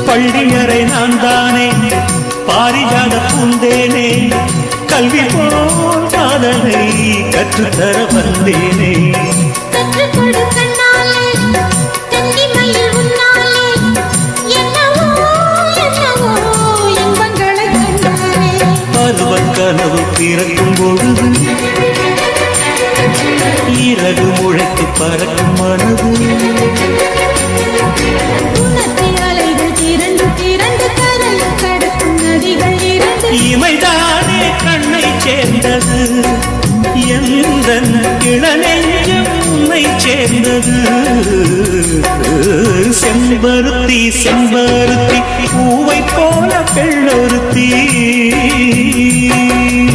பள்ளியறை நான் தானே பாரிஜாத பூந்தேனே கல்வி போல் காதலை கற்றுத்தர வந்தேனே பருவக் கனவு பிறக்கும் பொழுது இறகு முளைத்து பறக்கும் மனது இமைதானே கண்ணை சேர்ந்தது எந்த இளநெஞ்சம் உன்னை சேர்ந்தது செம்பருத்தி செம்பருத்தி பூவை போல பெண்ணொருத்தி